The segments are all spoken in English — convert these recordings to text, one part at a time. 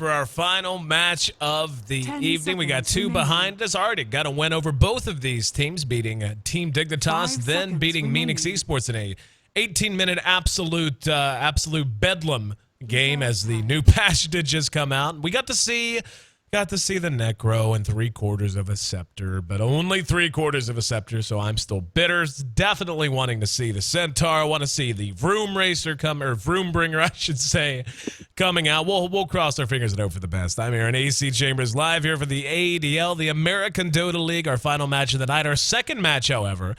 for our final match of the evening. We got two behind us. Already got a win over both of these teams, beating Team Dignitas, then beating Meenix Esports in a 18-minute absolute bedlam game as the new patch did just come out. We got to see the Necro and 3/4 of a Scepter, but only 3/4 of a Scepter, so I'm still bitter. Definitely wanting to see the Centaur. I want to see the Vroom Racer Vroom Bringer, I should say, coming out. We'll cross our fingers and hope for the best. I'm here in AC Chambers, live here for the ADL, the American Dota League, our final match of the night. Our second match, however,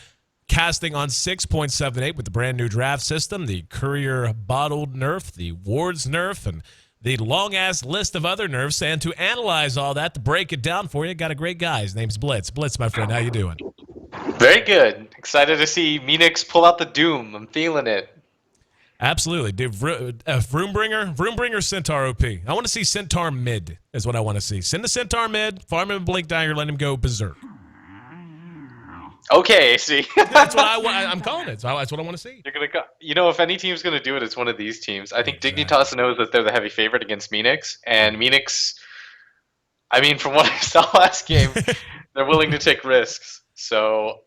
casting on 6.78 with the brand new draft system, the Courier Bottled nerf, the Wards nerf, and the long-ass list of other nerfs. And to analyze all that, to break it down for you, got a great guy. His name's Blitz. Blitz, my friend, how you doing? Very good. Excited to see Meenix pull out the Doom. I'm feeling it. Absolutely. Dude, Vroombringer, Centaur OP. I want to see Centaur mid is what I want to see. Send the Centaur mid, farm him a Blink Dagger, let him go berserk. Okay, see. That's what I'm calling it. So that's what I want to see. You're gonna go. You know, if any team's gonna do it, it's one of these teams. I think Dignitas knows that they're the heavy favorite against Meenix, and Meenix. I mean, from what I saw last game, they're willing to take risks. So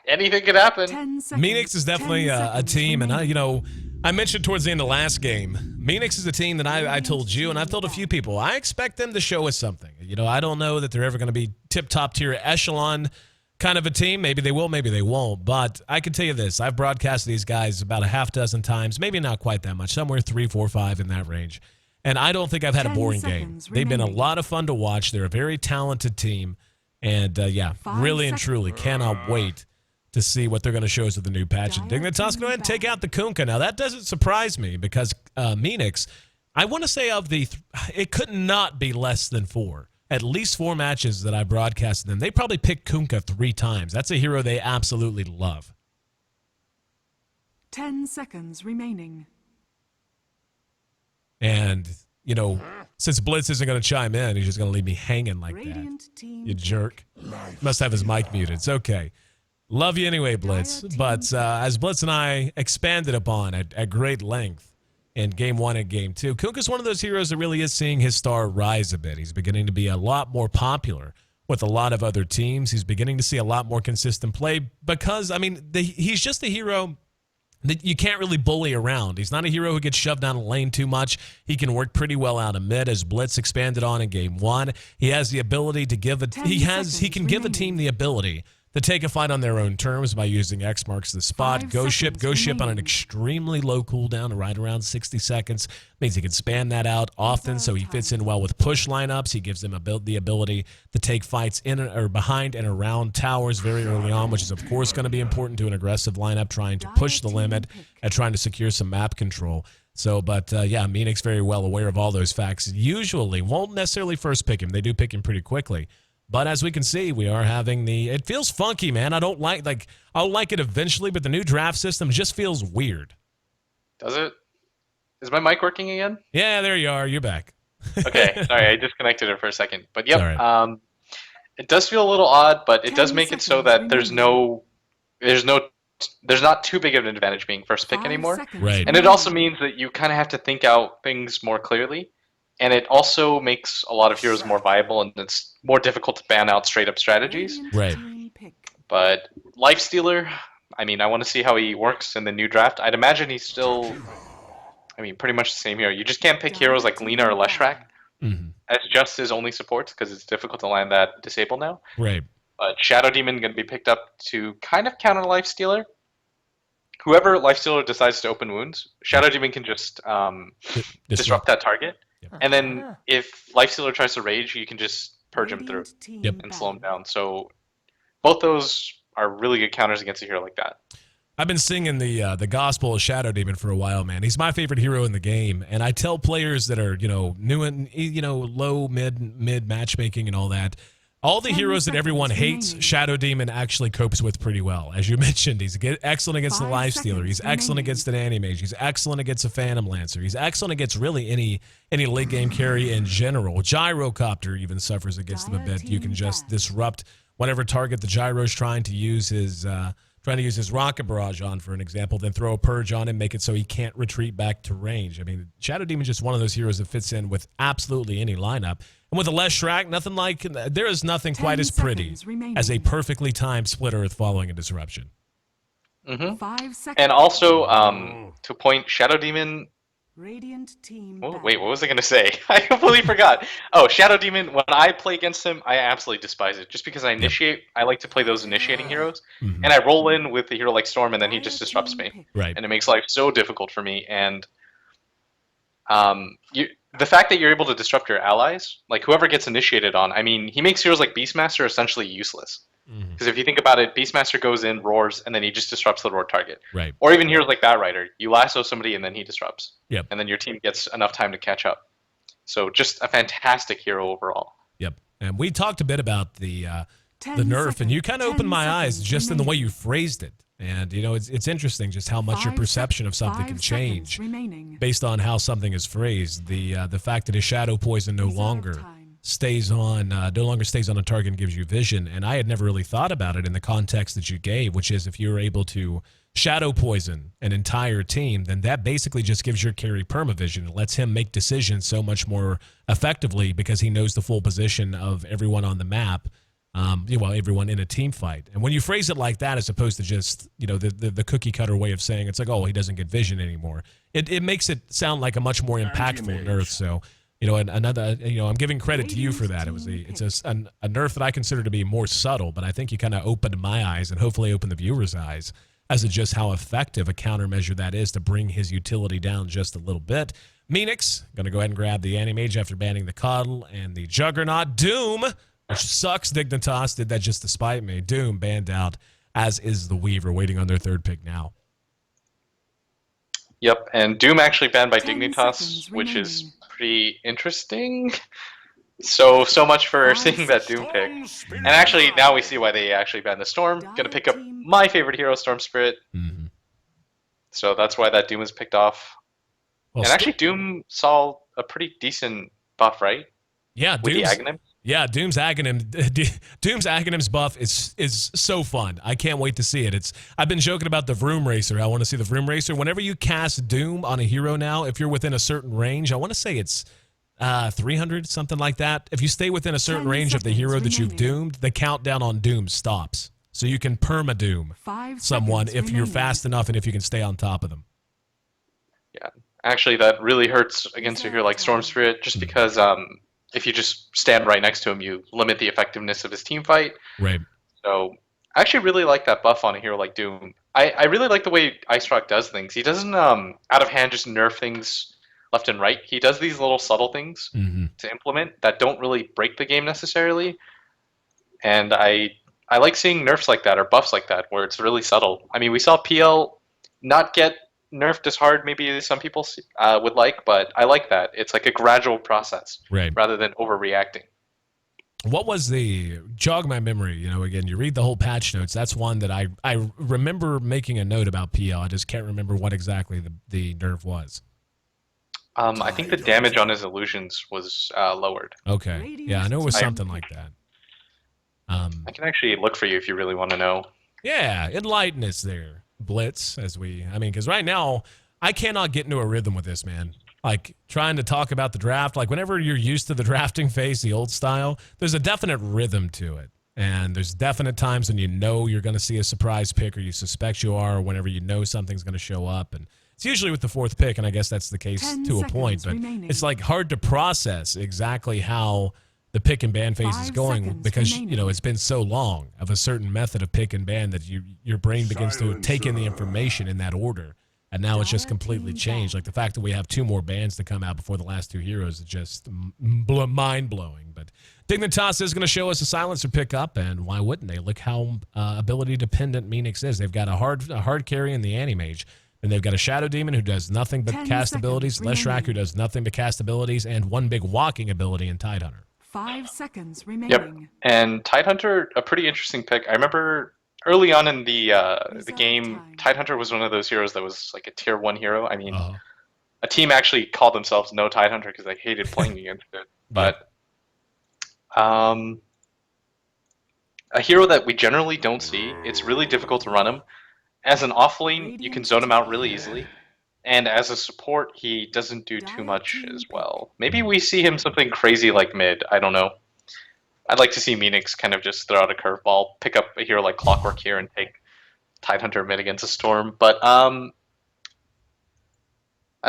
anything could happen. Meenix is definitely a team, and I mentioned towards the end of last game, Meenix is a team that I told you, and I've told a few people, I expect them to show us something. I don't know that they're ever going to be tip-top tier echelon kind of a team. Maybe they will, maybe they won't. But I can tell you this. I've broadcasted these guys about a half dozen times, maybe not quite that much, somewhere 3, 4, 5 in that range. And I don't think I've had a boring game. They've been a lot of fun to watch. They're a very talented team. And, really and truly cannot wait to see what they're going to show us with the new patch. And Dignitas, go ahead and take out the Kunkka. Now, that doesn't surprise me because Meenix, I want to say it could not be less than 4. At least 4 matches that I broadcasted them. They probably picked Kunkka 3 times. That's a hero they absolutely love. 10 seconds remaining. And, since Blitz isn't going to chime in, he's just going to leave me hanging like that. You jerk. Must have his mic muted. It's okay. Love you anyway, Blitz. But as Blitz and I expanded upon at great length, in Game 1 and Game 2. Kunkka's one of those heroes that really is seeing his star rise a bit. He's beginning to be a lot more popular with a lot of other teams. He's beginning to see a lot more consistent play because, he's just a hero that you can't really bully around. He's not a hero who gets shoved down a lane too much. He can work pretty well out of mid, as Blitz expanded on in Game 1. He has the ability to give he can give a team the ability to take a fight on their own terms by using X marks the spot. Go ship on an extremely low cooldown, right around 60 seconds. Means he can span that out often, so he fits in well with push lineups. He gives them the ability to take fights in or behind and around towers very early on, which is, of course, going to be important to an aggressive lineup trying to push the limit and trying to secure some map control. So, Meenix very well aware of all those facts. Usually won't necessarily first pick him. They do pick him pretty quickly. But as we can see, we are having it feels funky, man. I don't I'll like it eventually, but the new draft system just feels weird. Does it? Is my mic working again? Yeah, there you are. You're back. Okay, sorry, I disconnected it for a second. But yep, right. It does feel a little odd, but it does make it so that there's not too big of an advantage being first pick anymore. Right. And it also means that you kind of have to think out things more clearly. And it also makes a lot of heroes more viable, and it's more difficult to ban out straight-up strategies. Right. But Lifestealer, I want to see how he works in the new draft. I'd imagine he's still, pretty much the same hero. You just can't pick heroes like Lina or Leshrac as just his only supports because it's difficult to land that disable now. Right. But Shadow Demon going to be picked up to kind of counter Lifestealer. Whoever Lifestealer decides to open wounds, Shadow Demon can just disrupt that target. And then if Lifestealer tries to rage, you can just purge him through and slow him down. So both those are really good counters against a hero like that. I've been singing the gospel of Shadow Demon for a while, man. He's my favorite hero in the game. And I tell players that are, new and, low, mid matchmaking and all that, all the heroes that everyone hates, Shadow Demon actually copes with pretty well. As you mentioned, he's excellent against the Lifestealer. He's excellent against an Anti-Mage. He's excellent against a Phantom Lancer. He's excellent against really any late game carry in general. Gyrocopter even suffers against him a bit. You can just disrupt whatever target the Gyro's trying to use his trying to use his rocket barrage on, for an example, then throw a purge on him, make it so he can't retreat back to range. I mean, Shadow Demon is just one of those heroes that fits in with absolutely any lineup. And with a less Shrek, there is nothing quite as pretty as a perfectly timed Split Earth following a disruption. 5 seconds. And also, to point, Shadow Demon. Radiant team. Oh, wait, what was I going to say? I completely forgot. Oh, Shadow Demon, when I play against him, I absolutely despise it. Just because I initiate, I like to play those initiating heroes. Mm-hmm. And I roll in with a hero like Storm, and then he just disrupts me. Right. And it makes life so difficult for me. And the fact that you're able to disrupt your allies, like whoever gets initiated on, I mean, he makes heroes like Beastmaster essentially useless. Because if you think about it, Beastmaster goes in, roars, and then he just disrupts the roar target. Right. Or even heroes like Batrider, you lasso somebody and then he disrupts. Yep. And then your team gets enough time to catch up. So just a fantastic hero overall. Yep. And we talked a bit about the nerf, and you kind of opened my eyes just in the way you phrased it. And, you know, it's interesting just how much your perception of something can change based on how something is phrased. The fact that his shadow poison no longer stays on a target and gives you vision. And I had never really thought about it in the context that you gave, which is if you're able to shadow poison an entire team, then that basically just gives your carry permavision. It lets him make decisions so much more effectively because he knows the full position of everyone on the map. Everyone in a team fight. And when you phrase it like that, as opposed to just, you know, the cookie cutter way of saying it's like, oh, he doesn't get vision anymore. It makes it sound like a much more impactful nerf. So, you know, I'm giving credit to you for that. It's a nerf that I consider to be more subtle, but I think you kind of opened my eyes and hopefully opened the viewers' eyes as to just how effective a countermeasure that is to bring his utility down just a little bit. Meenix, going to go ahead and grab the Animage after banning the Coddle and the Juggernaut. Doom, which sucks. Dignitas did that just to spite me. Doom banned out, as is the Weaver, waiting on their third pick now. Yep, and Doom actually banned by Dignitas, which is pretty interesting. So much for seeing that Doom pick. And actually, now we see why they actually banned the Storm. Gonna pick up my favorite hero, Storm Spirit. Mm-hmm. So that's why that Doom was picked off. Well, and actually, Doom saw a pretty decent buff, right? Yeah, with the Aghanim. Yeah, Doom's Aghanim's buff is so fun. I can't wait to see it. I've been joking about the Vroom Racer. I want to see the Vroom Racer. Whenever you cast Doom on a hero now, if you're within a certain range, I want to say it's 300, something like that. If you stay within a certain range of the hero that you've doomed, the countdown on Doom stops. So you can perma-doom someone if you're fast enough and if you can stay on top of them. Yeah, actually, that really hurts against a hero like Storm Spirit, just because if you just stand right next to him, you limit the effectiveness of his team fight. Right. So I actually really like that buff on a hero like Doom. I really like the way Ice Rock does things. He doesn't out of hand just nerf things left and right. He does these little subtle things to implement that don't really break the game necessarily. And I like seeing nerfs like that or buffs like that where it's really subtle. I mean, we saw PL not get nerfed as hard maybe some people would like, but I like that. It's like a gradual process rather than overreacting. What was jog my memory, you know, again, you read the whole patch notes. That's one that I remember making a note about PL. I just can't remember what exactly the nerf was. I think the damage on his illusions was lowered. Okay. Yeah, I know it was something like that. I can actually look for you if you really want to know. Yeah, enlighten us there, Blitz, because right now, I cannot get into a rhythm with this, man. Like, trying to talk about the draft, like, whenever you're used to the drafting phase, the old style, there's a definite rhythm to it. And there's definite times when you know you're going to see a surprise pick or you suspect you are, or whenever you know something's going to show up. And it's usually with the fourth pick, and I guess that's the case to a point. But it's, like, hard to process exactly how the pick and ban phase is going because, you know, it's been so long of a certain method of pick and ban that your brain begins to take in the information in that order. And now it's just completely changed. Like the fact that we have 2 more bans to come out before the last 2 heroes is just mind-blowing. But Dignitas is going to show us a silencer pickup, and why wouldn't they? Look how ability-dependent Meenix is. They've got a hard carry in the Animage, and they've got a Shadow Demon who does nothing but cast abilities, Leshrac who does nothing but cast abilities, and one big walking ability in Tidehunter. 5 seconds remaining. Yep, and Tidehunter, a pretty interesting pick. I remember early on in the game, Tidehunter was one of those heroes that was like a tier 1 hero. I mean, a team actually called themselves No Tidehunter because they hated playing against it. But I a hero that we generally don't see. It's really difficult to run him. As an off lane, you can zone him out really easily. And as a support, he doesn't do too much as well. Maybe we see him something crazy like mid. I don't know. I'd like to see Meenix kind of just throw out a curveball, pick up a hero like Clockwork here, and take Tidehunter mid against a Storm. But I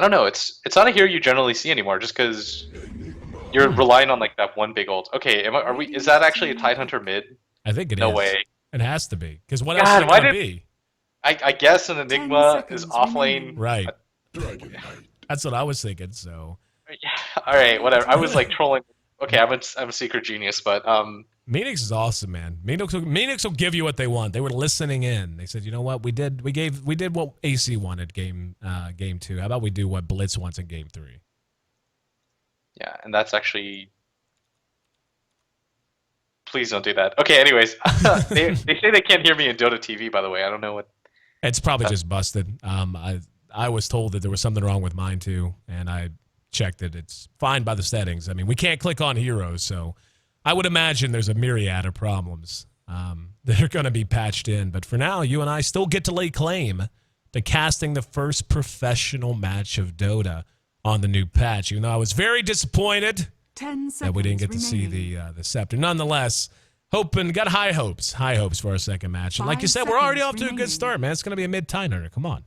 don't know. It's not a hero you generally see anymore, just because you're relying on like that one big ult. Okay, are we? Is that actually a Tidehunter mid? I think it is. No way. It has to be. Because what else is it going to be? I guess an Enigma is off lane. Right. That's what I was thinking. So. Yeah. All right. Whatever. I was like trolling. Okay, I'm a secret genius, but Meenix is awesome, man. Meenix will give you what they want. They were listening in. They said, you know what, we did what AC wanted game 2. How about we do what Blitz wants in game 3? Yeah, and that's actually. Please don't do that. Okay. Anyways, they say they can't hear me in Dota TV. By the way, I don't know what. It's probably just busted. I was told that there was something wrong with mine too, and I checked it. It's fine by the settings. I mean, we can't click on heroes, so I would imagine there's a myriad of problems that are going to be patched in. But for now, you and I still get to lay claim to casting the first professional match of Dota on the new patch, even though I was very disappointed that we didn't get to see the scepter. Nonetheless, got high hopes for our second match. And like you said, we're already off to a good start, man. It's going to be a mid-Tidehunter. Come on.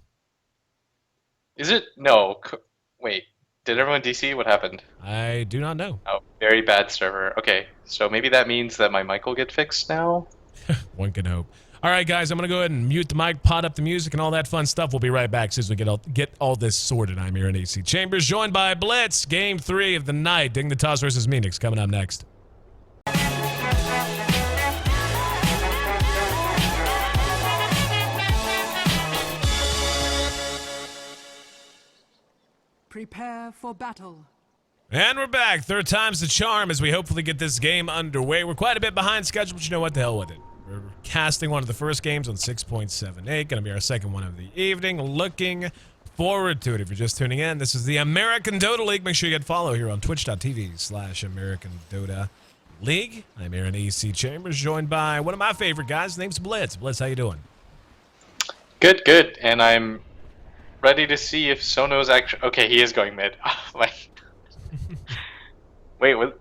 Is it? No. Wait. Did everyone DC? What happened? I do not know. Oh, very bad server. Okay, so maybe that means that my mic will get fixed now? One can hope. All right, guys, I'm going to go ahead and mute the mic, pot up the music, and all that fun stuff. We'll be right back as soon as we get all this sorted. I'm here in AC Chambers, joined by Blitz. Game 3 of the night. Dignitas versus Meenix coming up next. Prepare for battle. And we're back. Third time's the charm as we hopefully get this game underway. We're quite a bit behind schedule, but you know what? The hell with it. We're casting one of the first games on 6.78. Going to be our second one of the evening. Looking forward to it. If you're just tuning in, this is the American Dota League. Make sure you get follow here on twitch.tv/American Dota League. I'm here in AC Chambers, joined by one of my favorite guys. His name's Blitz. Blitz, how you doing? Good, good. And I'm ready to see if Sono's actually... Okay, he is going mid. Like... Wait, what?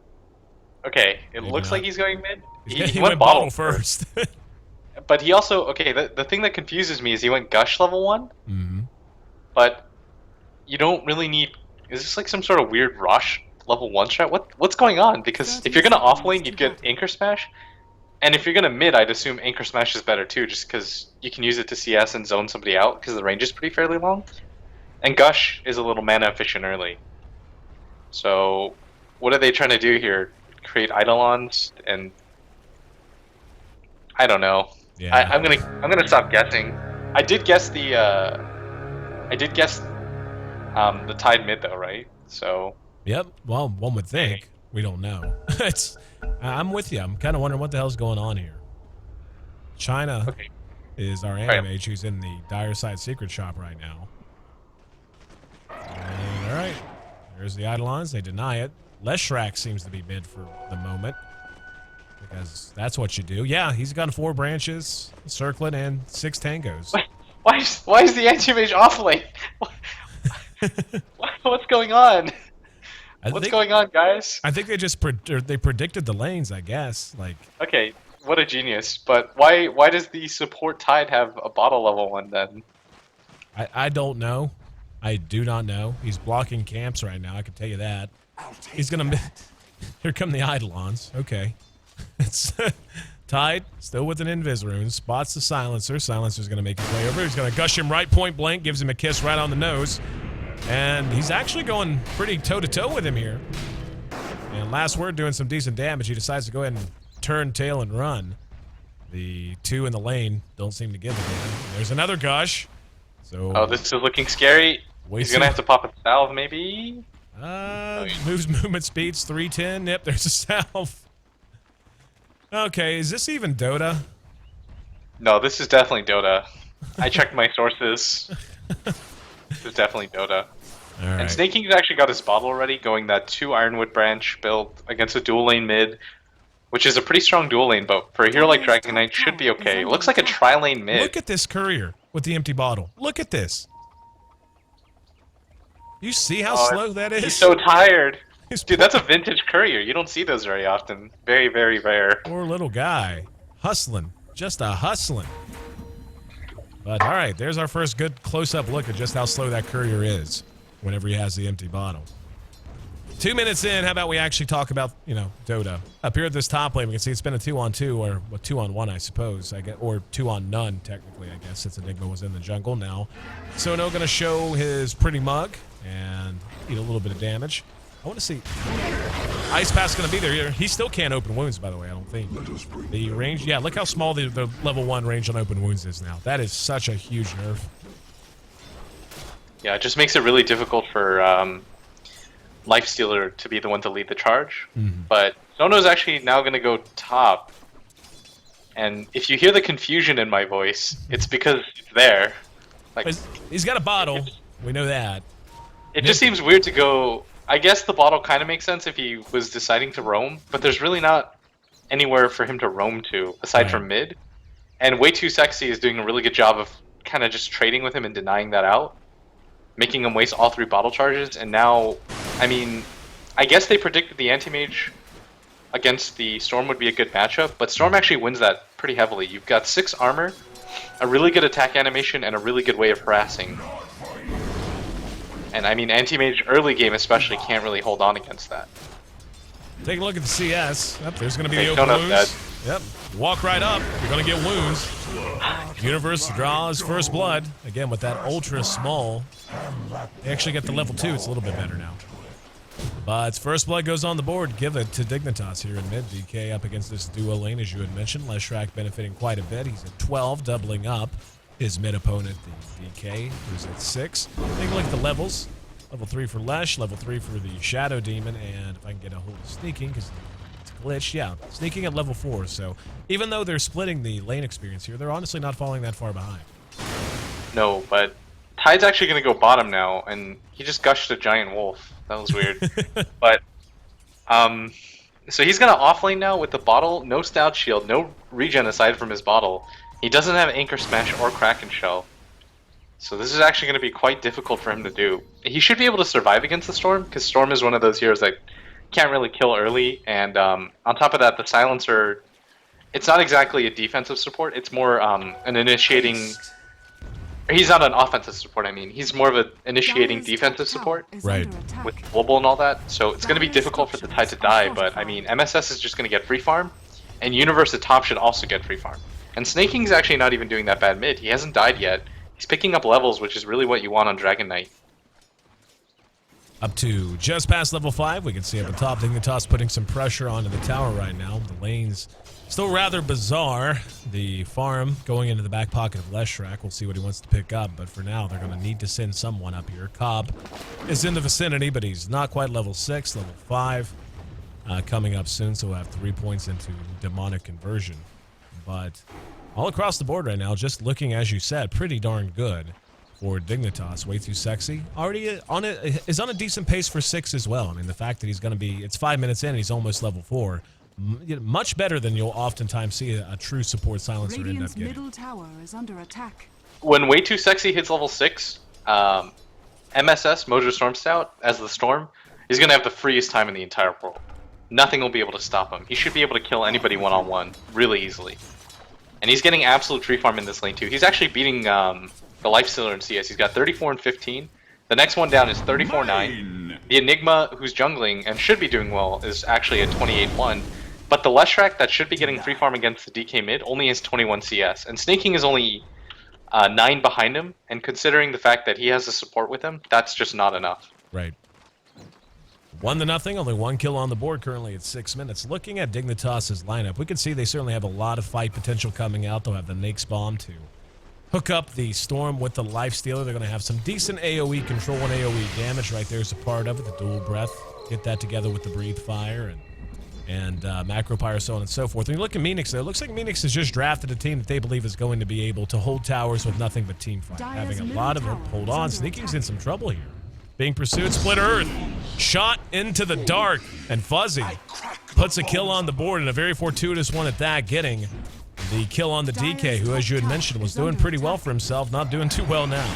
Okay, it Maybe looks not. like he's going mid. He went bottle first. But he also... Okay, the thing that confuses me is he went Gush level 1. Mm-hmm. But you don't really need... Is this like some sort of weird Rush level 1 strat? What's going on? Because if you're going to offlane, you'd get Anchor Smash. And if you're going to mid, I'd assume Anchor Smash is better too, just because you can use it to CS and zone somebody out, because the range is pretty fairly long. And Gush is a little mana efficient early. So, what are they trying to do here? Create Eidolons and... I don't know. Yeah. I'm gonna stop guessing. I did guess the Tide mid though, right? So. Yep. Well, one would think. We don't know. I'm with you. I'm kind of wondering what the hell's going on here. China is our anime who's in the Dire Side Secret Shop right now. And, all right. There's the Eidolons. They deny it. Leshrak seems to be mid for the moment. Because that's what you do. Yeah, he's got 4 branches, circlet, and 6 tangos. Why is the anti-mage off lane? What's going on? What's going on, guys? I think they just predicted the lanes, I guess. Like. Okay, what a genius. But why does the support Tide have a bottle level 1 then? I don't know. I do not know. He's blocking camps right now, I can tell you that. He's gonna... Here come the Eidolons. Okay. It's Tide, still with an Invis rune, spots the Silencer. Silencer's going to make his way over. He's going to gush him right point blank, gives him a kiss right on the nose. And he's actually going pretty toe-to-toe with him here. And last word, doing some decent damage. He decides to go ahead and turn tail and run. The 2 in the lane don't seem to give again. There's another gush. So. Oh, this is looking scary. He's going to have to pop a salve, maybe? Moves movement speeds, 310. Yep, there's a salve. Okay, is this even Dota? No, this is definitely Dota. I checked my sources. This is definitely Dota. All right. And Snake King's actually got his bottle already, going that 2 Ironwood branch build against a dual lane mid which is a pretty strong dual lane, but for a hero like Dragon Knight, should be okay. It looks like a tri-lane mid. Look at this courier with the empty bottle. Look at this. You see how slow that is? He's so tired. Dude, that's a vintage courier. You don't see those very often. Very, very rare. Poor little guy. Hustling. Just a hustling. But, all right, there's our first good close-up look at just how slow that courier is whenever he has the empty bottle. 2 minutes in, how about we actually talk about, Dota. Up here at this top lane, we can see it's been a 2-on-2, or 2-on-1, I suppose, or 2-on-none, technically, I guess, since Enigma was in the jungle. Now, Sono going to show his pretty mug and eat a little bit of damage. I want to see. Ice Path's going to be there. He still can't open wounds, by the way, I don't think. The range, yeah, look how small the level 1 range on open wounds is now. That is such a huge nerf. Yeah, it just makes it really difficult for Lifestealer to be the one to lead the charge. But Sono's actually now going to go top. And if you hear the confusion in my voice, it's because it's there. Like, he's got a bottle. We know that. It just seems weird to go... I guess the bottle kind of makes sense if he was deciding to roam, but there's really not anywhere for him to roam to aside from mid. And Way Too Sexy is doing a really good job of kind of just trading with him and denying that out, making him waste all 3 bottle charges. And now, I mean, I guess they predicted the Anti-Mage against the Storm would be a good matchup, but Storm actually wins that pretty heavily. You've got 6 armor, a really good attack animation, and a really good way of harassing. And I mean, Anti-Mage early game especially can't really hold on against that. Take a look at the CS. Yep, there's going to be the open wounds. Yep, you walk right up, you're going to get wounds. Universe draws first blood. Again, with that ultra small. They actually get the level 2. It's a little bit better now. But first blood goes on the board. Give it to Dignitas here in mid. DK up against this duo lane, as you had mentioned. Leshrac benefiting quite a bit. He's at 12, doubling up his mid opponent, the DK, who's at 6. Take a look at the levels. Level 3 for Lesh, level 3 for the Shadow Demon, and if I can get a hold of Sneaking, because it's glitched, yeah, Sneaking at level 4. So even though they're splitting the lane experience here, they're honestly not falling that far behind. No, but Tide's actually going to go bottom now, and he just gushed a giant wolf. That was weird. But, so he's going to offlane now with the bottle, no Stout Shield, no regen aside from his bottle. He doesn't have Anchor Smash or Kraken Shell. So this is actually going to be quite difficult for him to do. He should be able to survive against the Storm, because Storm is one of those heroes that can't really kill early. And on top of that, the Silencer, it's not exactly a defensive support. It's more an initiating... He's not an offensive support, I mean. He's more of an initiating defensive support. Right. With global and all that. So it's going to be difficult for the Tide to die, but I mean, MSS is just going to get free farm. And Universe at top should also get free farm. And Snaking's actually not even doing that bad mid. He hasn't died yet. He's picking up levels, which is really what you want on Dragon Knight. Up to just past level 5, we can see at the top, Dignitas putting some pressure onto the tower right now. The lane's still rather bizarre. The farm going into the back pocket of Leshrac. We'll see what he wants to pick up, but for now, they're going to need to send someone up here. Cobb is in the vicinity, but he's not quite level 6, level 5. Coming up soon, so we'll have 3 points into demonic conversion. But all across the board right now, just looking, as you said, pretty darn good for Dignitas. Way Too Sexy. Already is on a decent pace for 6 as well. I mean, the fact that he's going to be, it's 5 minutes in and he's almost level 4. Much better than you'll oftentimes see a true support silencer end up getting. Middle tower is under attack. When Way Too Sexy hits level 6, MSS, Mojo Storm Stout, as the Storm, is going to have the freest time in the entire world. Nothing will be able to stop him. He should be able to kill anybody one-on-one really easily. And he's getting absolute tree farm in this lane too. He's actually beating the Lifestealer in CS. He's got 34 and 15. The next one down is 34-9. The Enigma, who's jungling and should be doing well, is actually at 28-1. But the Leshrac that should be getting free farm against the DK mid only has 21 CS. And Snaking is only 9 behind him. And considering the fact that he has a support with him, that's just not enough. Right. 1-0, only 1 kill on the board currently at 6 minutes. Looking at Dignitas' lineup, we can see they certainly have a lot of fight potential coming out. They'll have the Nyx Bomb to hook up the Storm with the Lifestealer. They're going to have some decent AoE control and AoE damage right there as a part of it. The Dual Breath, get that together with the Breathe Fire and Macro Pyre, so on and so forth. And you look at Meenix there, it looks like Meenix has just drafted a team that they believe is going to be able to hold towers with nothing but team fight. Having a lot of it. Hold on, Sneaking's in some trouble here. Being pursued, Split Earth, shot into the dark, and Fuzzy puts a kill on the board, and a very fortuitous one at that, getting the kill on the DK, who, as you had mentioned, was doing pretty well for himself, not doing too well now.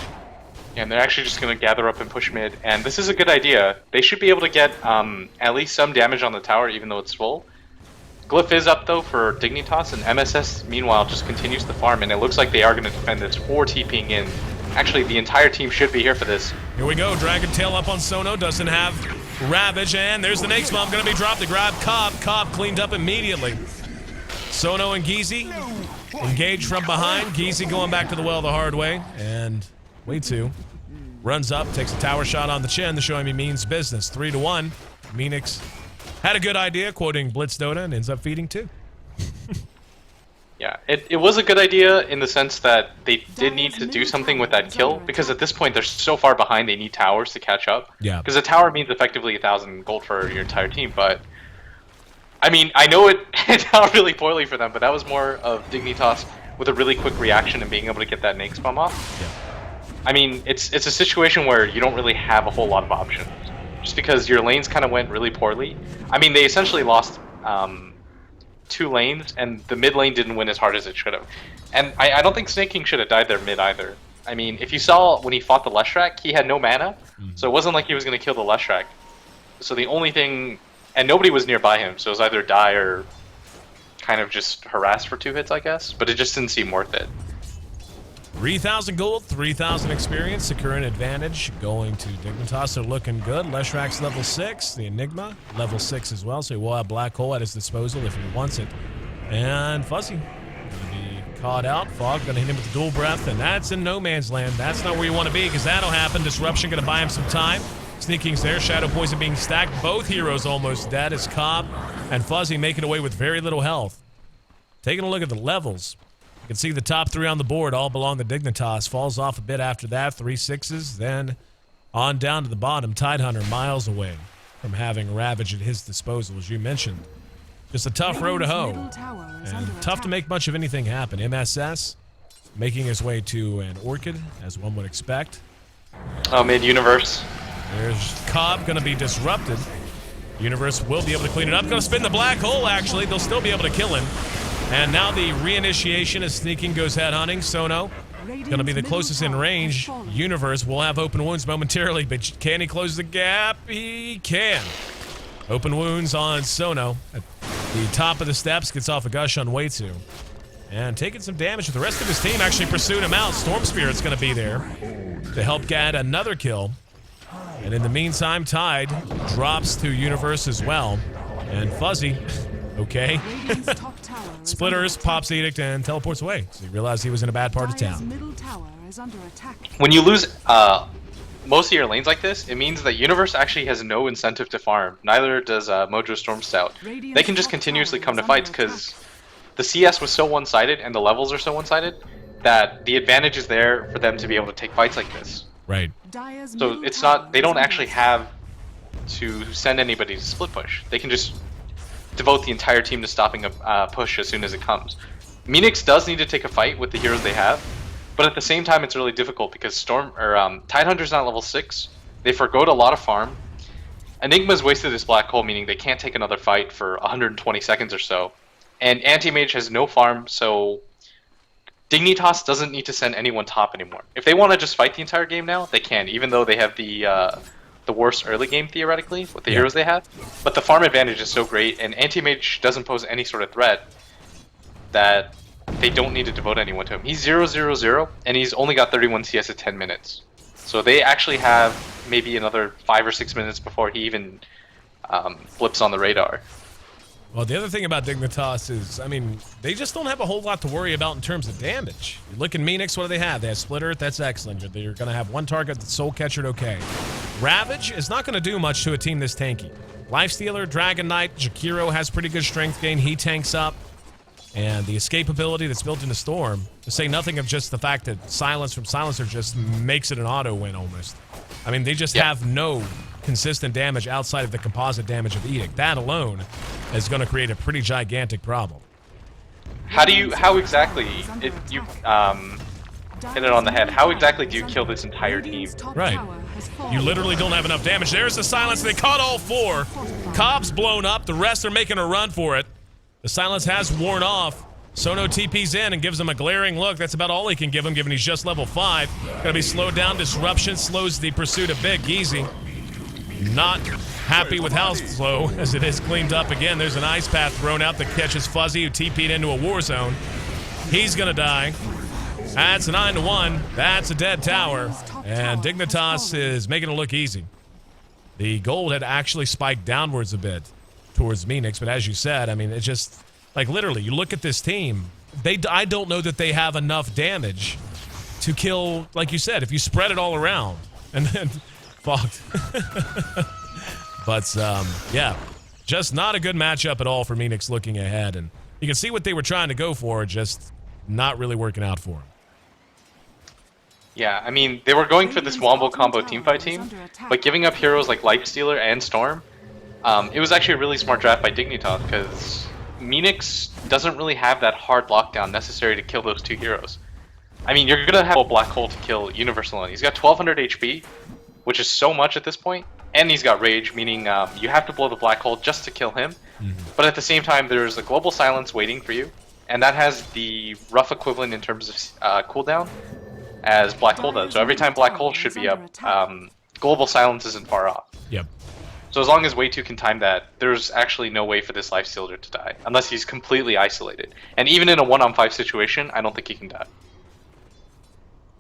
Yeah, and they're actually just going to gather up and push mid, and this is a good idea. They should be able to get at least some damage on the tower, even though it's full. Glyph is up, though, for Dignitas, and MSS, meanwhile, just continues to farm, and it looks like they are going to defend this for TPing in. Actually, the entire team should be here for this. Here we go. Dragon Tail up on Sono. Doesn't have Ravage, and there's the Nakes Bomb going to be dropped to grab Cobb. Cobb cleaned up immediately. Sono and Geezy engaged from behind. Geezy going back to the well the hard way, and Way2 runs up, takes a tower shot on the chin. The showing me means business. 3-1. Meenix had a good idea, quoting Blitz Dota, and ends up feeding 2. Yeah, it was a good idea in the sense that they did need to do something with that kill, because at this point they're so far behind they need towers to catch up. Yeah. Because a tower means effectively 1,000 gold for your entire team, but I mean, I know it turned out really poorly for them, but that was more of Dignitas with a really quick reaction and being able to get that Nakes Bomb off. Yeah. I mean, it's a situation where you don't really have a whole lot of options, just because your lanes kind of went really poorly. I mean, they essentially lost 2 lanes, and the mid lane didn't win as hard as it should have. And I don't think Snake King should have died there mid either. I mean, if you saw when he fought the Leshrac, he had no mana, so it wasn't like he was going to kill the Leshrac. So the only thing, and nobody was nearby him, so it was either die or kind of just harass for 2 hits, I guess. But it just didn't seem worth it. 3,000 gold, 3,000 experience, the current advantage going to Dignitas. They're looking good. Leshrac's level 6, the Enigma, level 6 as well, so he will have Black Hole at his disposal if he wants it. And Fuzzy going to be caught out. Fog going to hit him with the dual breath, and that's in no man's land. That's not where you want to be, because that'll happen. Disruption going to buy him some time. Sneaking's there, Shadow Poison being stacked. Both heroes almost dead as Cobb and Fuzzy making away with very little health. Taking a look at the levels. You can see the top 3 on the board all belong to Dignitas. Falls off a bit after that, 3 6s. Then on down to the bottom, Tidehunter miles away from having Ravage at his disposal, as you mentioned. Just a tough row to hoe, and tough to make much of anything happen. MSS making his way to an Orchid, as one would expect. Oh, mid-universe. There's Cobb going to be disrupted. Universe will be able to clean it up. Going to spin the black hole, actually. They'll still be able to kill him. And now the reinitiation as Sneaking goes head hunting. Sono going to be the closest in range. Universe will have open wounds momentarily, but can he close the gap? He can. Open wounds on Sono at the top of the steps. Gets off a gush on Way2. And taking some damage with the rest of his team actually pursuing him out. Storm Spirit's going to be there to help get another kill. And in the meantime, Tide drops to Universe as well. And Fuzzy, okay. Splitters, pops Edict, and teleports away. So he realized he was in a bad part of town. When you lose most of your lanes like this, it means that Universe actually has no incentive to farm. Neither does Mojo Storm Stout. They can just continuously come to fights because the CS was so one-sided and the levels are so one-sided that the advantage is there for them to be able to take fights like this. Right. So it's not, they don't actually have to send anybody to split push. They can just devote the entire team to stopping a push as soon as it comes. Meenix does need to take a fight with the heroes they have, but at the same time it's really difficult because Tidehunter's not level 6. They forgoed a lot of farm. Enigma's wasted his black hole, meaning they can't take another fight for 120 seconds or so. And Anti-Mage has no farm, so Dignitas doesn't need to send anyone top anymore. If they want to just fight the entire game now, they can, even though they have the worst early game theoretically with the heroes they have. But the farm advantage is so great, and Anti-Mage doesn't pose any sort of threat that they don't need to devote anyone to him. He's 0-0-0, and he's only got 31 CS at 10 minutes. So they actually have maybe another 5 or 6 minutes before he even flips on the radar. Well, the other thing about Dignitas is, I mean, they just don't have a whole lot to worry about in terms of damage. You look at Meenix, what do they have? They have Splitter, that's excellent. They're going to have one target, that's Soul Catcher, okay. Ravage is not going to do much to a team this tanky. Lifestealer, Dragon Knight, Jakiro has pretty good strength gain. He tanks up. And the escapability that's built into Storm, to say nothing of just the fact that Silence from Silencer just makes it an auto win almost. I mean, they just have no consistent damage outside of the composite damage of Edict. That alone is going to create a pretty gigantic problem. How exactly, if you hit it on the head, how exactly do you kill this entire team? Right. You literally don't have enough damage. There's the Silence. They caught all 4. Cobb's blown up. The rest are making a run for it. The silence has worn off. Sono TP's in and gives him a glaring look. That's about all he can give him, given he's just level 5. Gonna be slowed down. Disruption slows the pursuit a bit. Geezy not happy with how slow, as it is cleaned up again. There's an ice path thrown out that catches Fuzzy, who TP'd into a war zone. He's gonna die. That's a 9-1. That's a dead tower. And Dignitas is making it look easy. The gold had actually spiked downwards a bit towards Meenix, but as you said, I mean, it's just, like, literally, you look at this team, I don't know that they have enough damage to kill, like you said, if you spread it all around. And then, fucked. But, yeah, just not a good matchup at all for Meenix looking ahead. And you can see what they were trying to go for, just not really working out for them. Yeah, I mean, they were going for this Wombo combo teamfight team, but giving up heroes like Lifestealer and Storm, it was actually a really smart draft by Dignitas, because Meenix doesn't really have that hard lockdown necessary to kill those 2 heroes. I mean, you're going to have a Black Hole to kill Universal alone. He's got 1200 HP, which is so much at this point, and he's got Rage, meaning you have to blow the Black Hole just to kill him. But at the same time, there's a Global Silence waiting for you, and that has the rough equivalent in terms of cooldown as Black Hole does. So every time Black Hole should be up, Global Silence isn't far off. Yep. So as long as Way2 can time that, there's actually no way for this Lifestealer to die, unless he's completely isolated. And even in a 1-on-5 situation, I don't think he can die.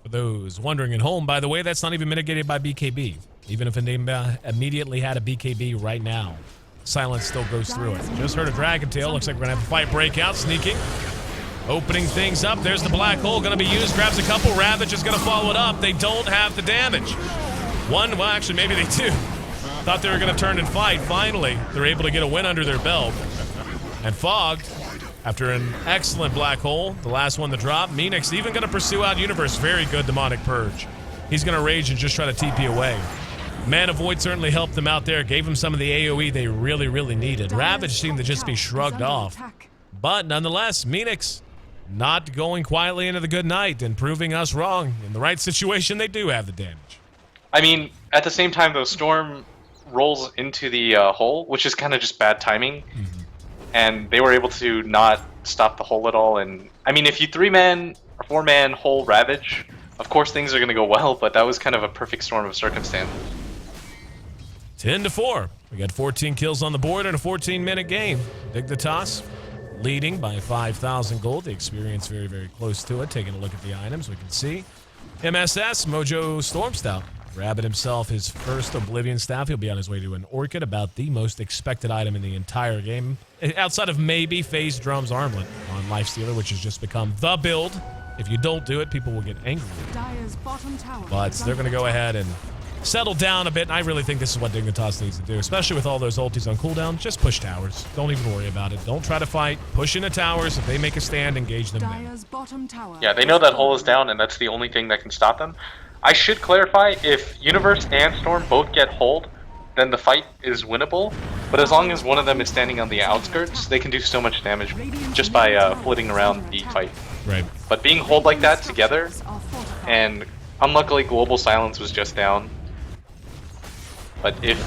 For those wondering at home, by the way, that's not even mitigated by BKB. Even if a name immediately had a BKB right now, Silence still goes through it. Just heard a Dragon Tail. Looks like we're going to have a fight breakout. Sneaking. Opening things up. There's the Black Hole going to be used. Grabs a couple. Ravage is going to follow it up. They don't have the damage. Well, actually, maybe they do. Thought they were going to turn and fight. Finally, they're able to get a win under their belt. And Fogged, after an excellent Black Hole, the last one to drop. Meenix even going to pursue out Universe. Very good Demonic Purge. He's going to rage and just try to TP away. Mana Void certainly helped them out there. Gave them some of the AoE they really, really needed. Ravage seemed to just be shrugged off. But nonetheless, Meenix not going quietly into the good night and proving us wrong. In the right situation, they do have the damage. I mean, at the same time, though, Storm rolls into the hole, which is kind of just bad timing. And they were able to not stop the hole at all. And I mean, if you 3-man or 4-man hole Ravage, of course things are going to go well, but that was kind of a perfect storm of circumstance. 10-4. We got 14 kills on the board in a 14-minute game. Dignitas leading by 5,000 gold. The experience very, very close to it. Taking a look at the items, we can see MSS, Mojo Stormstout. Grabbing himself his first Oblivion Staff. He'll be on his way to an Orchid, about the most expected item in the entire game. Outside of maybe Phase Drum's Armlet on Lifestealer, which has just become the build. If you don't do it, people will get angry. But they're going to go ahead and settle down a bit. And I really think this is what Dignitas needs to do, especially with all those ultis on cooldown. Just push towers. Don't even worry about it. Don't try to fight. Push into towers. If they make a stand, engage them there. Yeah, they know that hole is down, and that's the only thing that can stop them. I should clarify, if Universe and Storm both get hold, then the fight is winnable. But as long as one of them is standing on the outskirts, they can do so much damage just by flitting around the fight. Right. But being hold like that together, and unluckily Global Silence was just down. But if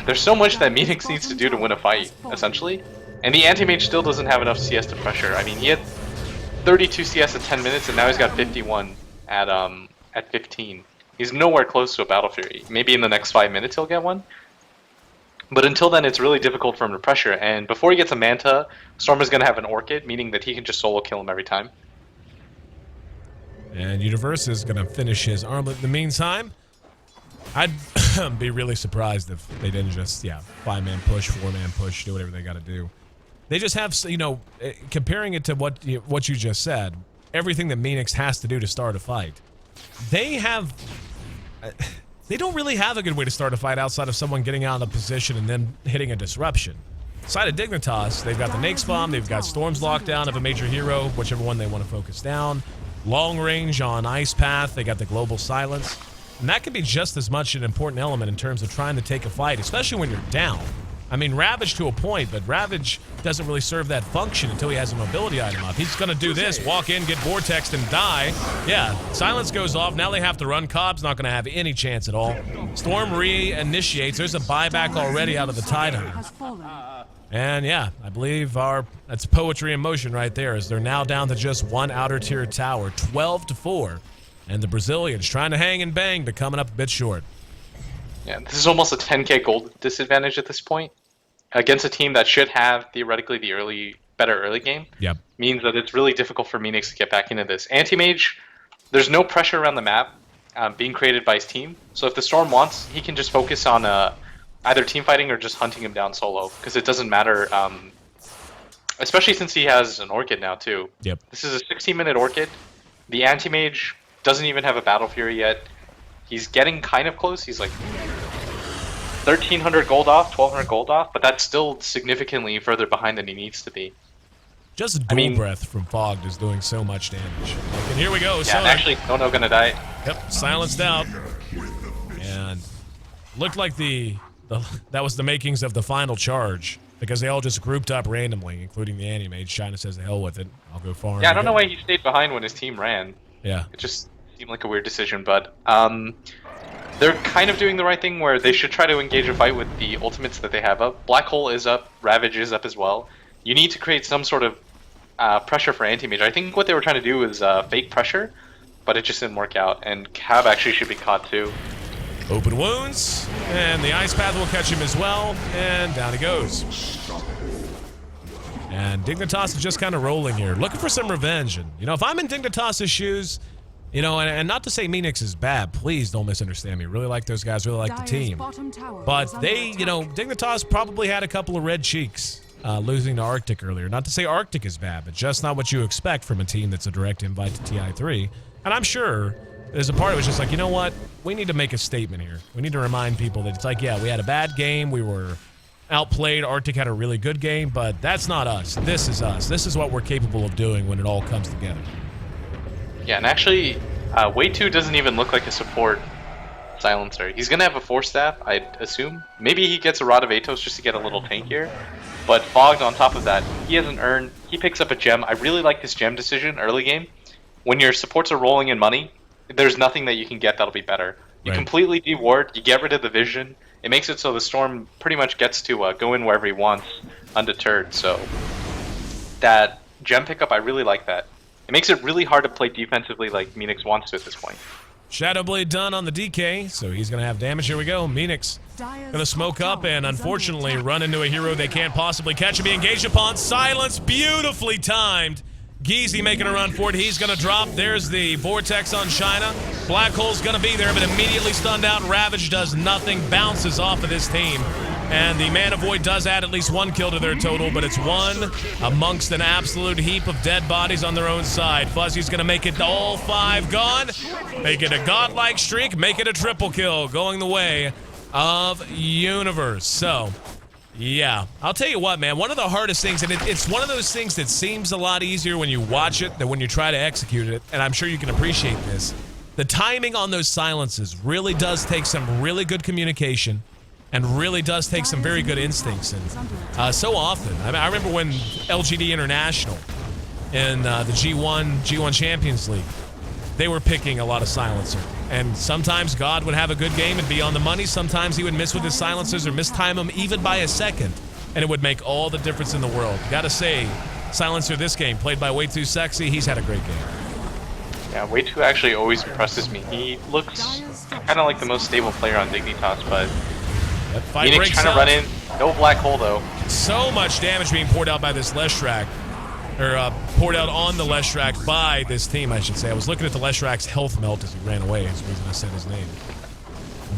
there's so much that Meenix needs to do to win a fight, essentially, and the Anti-Mage still doesn't have enough CS to pressure. I mean, he had 32 CS at 10 minutes, and now he's got 51 at 15. He's nowhere close to a Battle Fury. Maybe in the next 5 minutes he'll get one. But until then, it's really difficult for him to pressure. And before he gets a Manta, Storm is going to have an Orchid, meaning that he can just solo kill him every time. And Universe is going to finish his Armlet in the meantime. I'd be really surprised if they didn't just, 5-man push, 4-man push, do whatever they got to do. They just have, comparing it to what you just said, everything that Meenix has to do to start a fight. They don't really have a good way to start a fight outside of someone getting out of position and then hitting a disruption. Side of Dignitas, they've got the Nake's Bomb, they've got Storm's Lockdown of a major hero, whichever one they want to focus down. Long range on Ice Path, they got the Global Silence. And that could be just as much an important element in terms of trying to take a fight, especially when you're down. I mean, Ravage to a point, but Ravage doesn't really serve that function until he has a mobility item up. He's going to do this, walk in, get vortexed, and die. Yeah, silence goes off. Now they have to run. Cobb's not going to have any chance at all. Storm re-initiates. There's a buyback already out of the Tidehunter. And yeah, I believe that's poetry in motion right there, as they're now down to just one outer tier tower, 12-4. And the Brazilians trying to hang and bang, but coming up a bit short. Yeah, this is almost a 10k gold disadvantage at this point. Against a team that should have, theoretically, the better early game. Yep. Means that it's really difficult for Meenix to get back into this. Anti-Mage, there's no pressure around the map being created by his team. So if the Storm wants, he can just focus on either team fighting or just hunting him down solo. Because it doesn't matter, especially since he has an Orchid now, too. Yep. This is a 16-minute Orchid. The Anti-Mage doesn't even have a Battle Fury yet. He's getting kind of close. He's like 1,300 gold off, 1,200 gold off, but that's still significantly further behind than he needs to be. Just dual breath from Fogged is doing so much damage. And here we go. Yeah, and actually, no gonna die. Yep, silenced out. And looked like that was the makings of the final charge, because they all just grouped up randomly, including the Anti-Mage. China says the hell with it. I'll go farm. Yeah, I don't know why he stayed behind when his team ran. Yeah. It just seemed like a weird decision, but they're kind of doing the right thing where they should try to engage a fight with the ultimates that they have up. Black Hole is up, Ravage is up as well. You need to create some sort of pressure for Anti-Mage. I think what they were trying to do was fake pressure, but it just didn't work out, and Cab actually should be caught too. Open wounds, and the Ice Path will catch him as well, and down he goes. And Dignitas is just kind of rolling here, looking for some revenge. And, if I'm in Dignitas' shoes, and not to say Meenix is bad, please don't misunderstand me. Really like those guys, really like the team. But they, Dignitas probably had a couple of red cheeks losing to Arctic earlier. Not to say Arctic is bad, but just not what you expect from a team that's a direct invite to TI3. And I'm sure there's a part of it just like, you know what? We need to make a statement here. We need to remind people that it's like, yeah, we had a bad game. We were outplayed. Arctic had a really good game, but that's not us. This is us. This is what we're capable of doing when it all comes together. Yeah, and actually, Wave 2 doesn't even look like a support silencer. He's going to have a Force Staff, I'd assume. Maybe he gets a Rod of Atos just to get a little tankier. But Fogged on top of that, he has an urn. He picks up a gem. I really like this gem decision early game. When your supports are rolling in money, there's nothing that you can get that'll be better. You completely deward, you get rid of the vision. It makes it so the Storm pretty much gets to go in wherever he wants, undeterred. So that gem pickup, I really like that. It makes it really hard to play defensively like Meenix wants to at this point. Shadow Blade done on the DK, so he's going to have damage. Here we go. Meenix going to smoke up and unfortunately run into a hero they can't possibly catch and be engaged upon. Silence, beautifully timed. Geezy making a run for it. He's going to drop. There's the Vortex on China. Black Hole's going to be there, but immediately stunned out. Ravage does nothing, bounces off of this team. And the Man of Void does add at least one kill to their total, but it's one amongst an absolute heap of dead bodies on their own side. Fuzzy's going to make it all 5 gone. Make it a godlike streak. Make it a triple kill going the way of Universe. So, yeah. I'll tell you what, man. One of the hardest things, and it's one of those things that seems a lot easier when you watch it than when you try to execute it, and I'm sure you can appreciate this. The timing on those silences really does take some really good communication and really does take some very good instincts. And so often, I remember when LGD International in the G1 Champions League, they were picking a lot of silencer. And sometimes God would have a good game and be on the money. Sometimes he would miss with his silencers or mistime them even by a second. And it would make all the difference in the world. Gotta say, silencer this game, played by Way Too Sexy, he's had a great game. Yeah, Way Too actually always impresses me. He looks kind of like the most stable player on Dignitas, but Meenix trying to run in. No Black Hole, though. So much damage being poured out by this Leshrac. Or poured out on the Leshrac by this team, I should say. I was looking at the Leshrac's health melt as he ran away. That's the reason I said his name.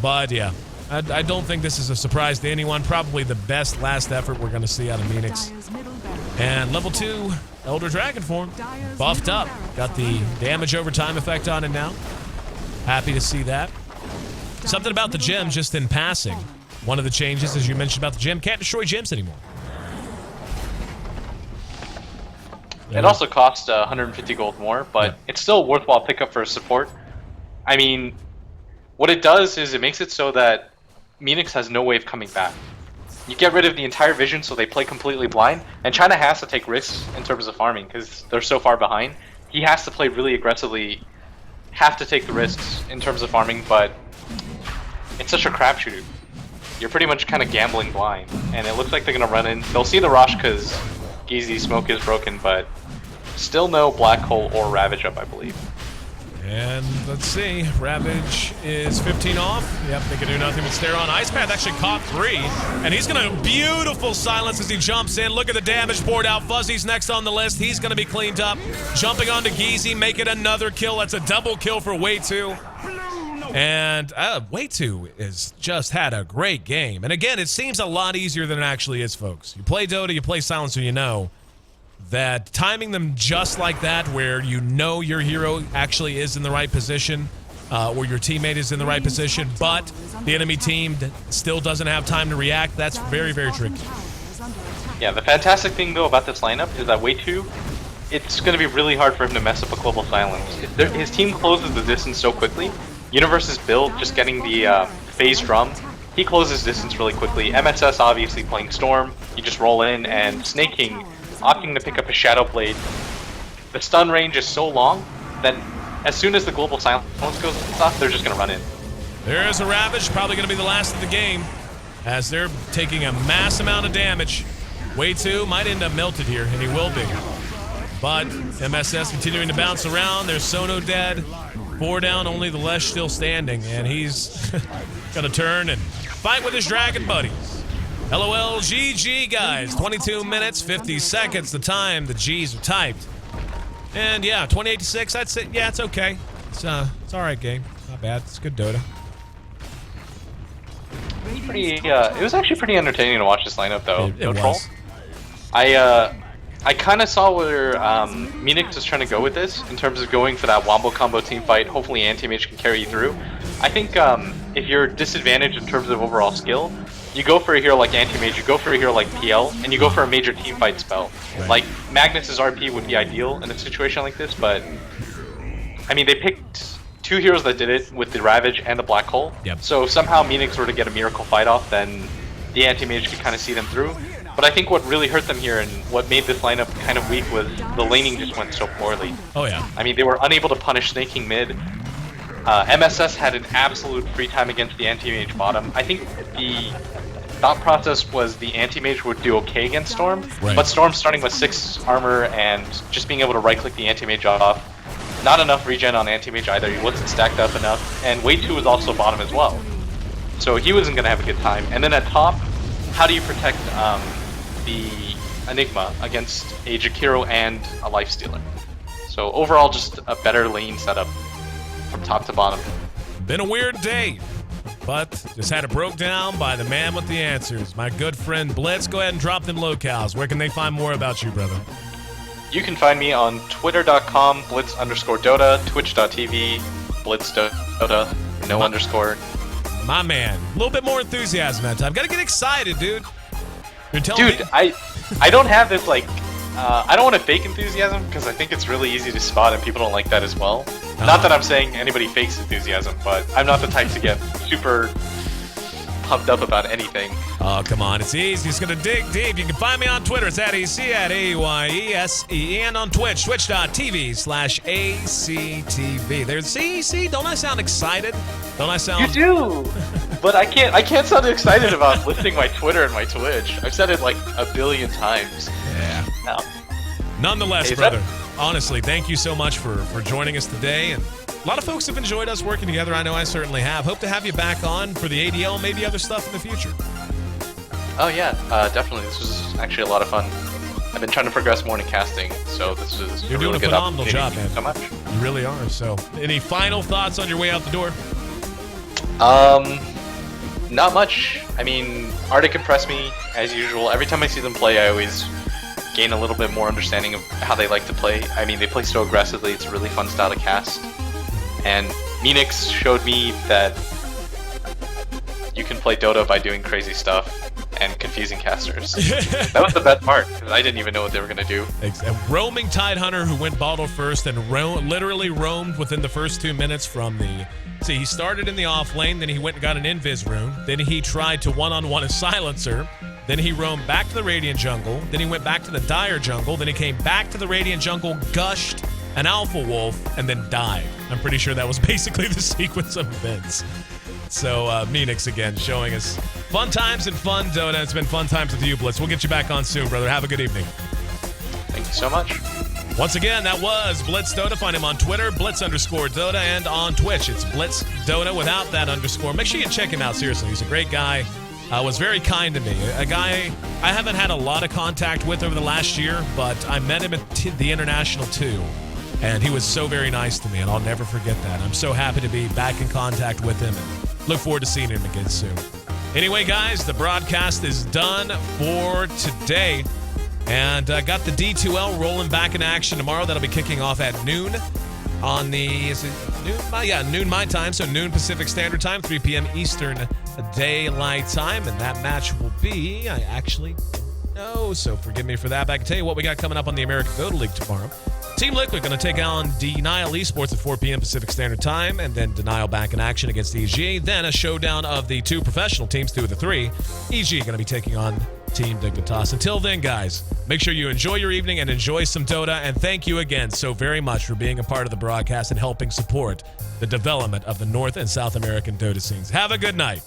But, yeah. I don't think this is a surprise to anyone. Probably the best last effort we're going to see out of Meenix. And level 2, Elder Dragon form. Buffed up. Got the damage over time effect on it now. Happy to see that. Something about the gem just in passing. One of the changes, as you mentioned about the gem, can't destroy gems anymore. It also costs 150 gold more, but it's still a worthwhile pickup for support. I mean, what it does is it makes it so that Meenix has no way of coming back. you get rid of the entire vision, so they play completely blind. And China has to take risks in terms of farming because they're so far behind. He has to play really aggressively, have to take the risks in terms of farming, but it's such a crapshoot. You're pretty much kind of gambling blind, and it looks like they're gonna run in. They'll see the Rosh because Geezy's smoke is broken, but still no Black Hole or Ravage up, I believe. And let's see, Ravage is 15 off. Yep, they can do nothing but stare on. Ice Path actually caught 3, and he's gonna beautiful silence as he jumps in. Look at the damage poured out. Fuzzy's next on the list. He's gonna be cleaned up. Jumping onto Geezy, make it another kill. That's a double kill for Way2. And Way2 has just had a great game. And again, it seems a lot easier than it actually is, folks. You play Dota, you play Silencer, you know that timing them just like that, where you know your hero actually is in the right position, or your teammate is in the right position, but the enemy team still doesn't have time to react, that's very, very tricky. Yeah, the fantastic thing, though, about this lineup is that Way2, it's going to be really hard for him to mess up a global silence. His team closes the distance so quickly. Universe's build, just getting the phase drum, he closes distance really quickly. MSS obviously playing Storm, you just roll in, and Snake King opting to pick up a Shadow Blade. The stun range is so long that as soon as the global silence goes off, they're just going to run in. There's a Ravage, probably going to be the last of the game, as they're taking a mass amount of damage. Way2 might end up melted here, and he will be. But MSS continuing to bounce around. There's Sono dead. 4 down, only the Lesh still standing, and he's going to turn and fight with his dragon buddies. LOL, GG, guys. 22 minutes, 50 seconds, the time the G's are typed. And yeah, 28-6, I'd say, yeah, it's okay. It's all right game. Not bad. It's good Dota. It was actually pretty entertaining to watch this lineup, though. It was. I kind of saw where Meenix was trying to go with this, in terms of going for that wombo combo team fight. Hopefully Anti-Mage can carry you through. I think if you're disadvantaged in terms of overall skill, you go for a hero like Anti-Mage, you go for a hero like PL, and you go for a major team fight spell. Right. Like, Magnus's RP would be ideal in a situation like this, but I mean, they picked 2 heroes that did it with the Ravage and the Black Hole. Yep. So if somehow Meenix were to get a miracle fight off, then the Anti-Mage could kind of see them through. But I think what really hurt them here and what made this lineup kind of weak was the laning just went so poorly. Oh yeah. I mean, they were unable to punish Snake King mid. MSS had an absolute free time against the Anti-Mage bottom. I think the thought process was the Anti-Mage would do okay against Storm, right. But Storm starting with 6 armor and just being able to right-click the Anti-Mage off. Not enough regen on Anti-Mage either, he wasn't stacked up enough, and Way2 was also bottom as well. So he wasn't going to have a good time. And then at top, how do you protect the Enigma against a Jakiro and a Lifestealer? So overall, just a better lane setup from top to bottom. Been a weird day, but just had it broke down by the man with the answers, my good friend Blitz. Go ahead and drop them locales. Where can they find more about you, brother? You can find me on twitter.com, blitz_Dota, twitch.tv, blitzdota, no underscore. My man. A little bit more enthusiasm that time. Gotta get excited, dude. You're telling me? Dude, I don't have this, like, I don't want to fake enthusiasm, because I think it's really easy to spot and people don't like that as well. Not that I'm saying anybody fakes enthusiasm, but I'm not the type to get super pumped up about anything. Oh, come on. It's easy. It's going to dig deep. You can find me on Twitter. It's @ACYESE, and on Twitch, twitch.tv/ACTV. There's see, don't I sound excited? Don't I sound... You do! But I can't sound excited about listing my Twitter and my Twitch. I've said it like a billion times. Yeah. No. Nonetheless, brother, honestly, thank you so much for joining us today. And a lot of folks have enjoyed us working together. I know I certainly have. Hope to have you back on for the ADL and maybe other stuff in the future. Oh yeah, definitely. This was actually a lot of fun. I've been trying to progress more in casting, so this is You're a doing really a good phenomenal job, opportunity. man. Thank you so much. You really are. So, any final thoughts on your way out the door? Not much. I mean, Arctic impressed me as usual. Every time I see them play, I always gain a little bit more understanding of how they like to play. I mean, they play so aggressively. It's a really fun style to cast. And Meenix showed me that you can play Dota by doing crazy stuff and confusing casters. That was the best part, because I didn't even know what they were going to do. A roaming Tidehunter who went bottle first and literally roamed within the first 2 minutes from the... See, he started in the off lane, then he went and got an invis rune, then he tried to one-on-one a silencer, Then he roamed back to the Radiant jungle. Then he went back to the Dire jungle. Then he came back to the Radiant jungle, gushed an Alpha Wolf, and then died. I'm pretty sure that was basically the sequence of events. So Meenix again showing us fun times and fun Dota. It's been fun times with you, Blitz. We'll get you back on soon, brother. Have a good evening. Thank you so much. Once again, that was Blitz Dota. Find him on Twitter, Blitz_Dota, and on Twitch. It's Blitz Dota without that underscore. Make sure you check him out, seriously. He's a great guy. Was very kind to me. A guy I haven't had a lot of contact with over the last year, but I met him at the International 2. And he was so very nice to me, and I'll never forget that. I'm so happy to be back in contact with him and look forward to seeing him again soon. Anyway, guys, the broadcast is done for today. And got the D2L rolling back in action tomorrow. That'll be kicking off at noon on the, is it noon? Yeah, noon my time, so noon Pacific Standard Time, 3 p.m. Eastern Daylight Time. And that match will be, I actually don't know, so forgive me for that. But I can tell you what we got coming up on the American Dota League tomorrow. Team Liquid going to take on Denial Esports at 4 p.m. Pacific Standard Time, and then Denial back in action against EG. Then a showdown of the 2 professional teams, 2 of the 3. EG going to be taking on Team Dignitas. Until then, guys, make sure you enjoy your evening and enjoy some Dota, and thank you again so very much for being a part of the broadcast and helping support the development of the North and South American Dota scenes. Have a good night.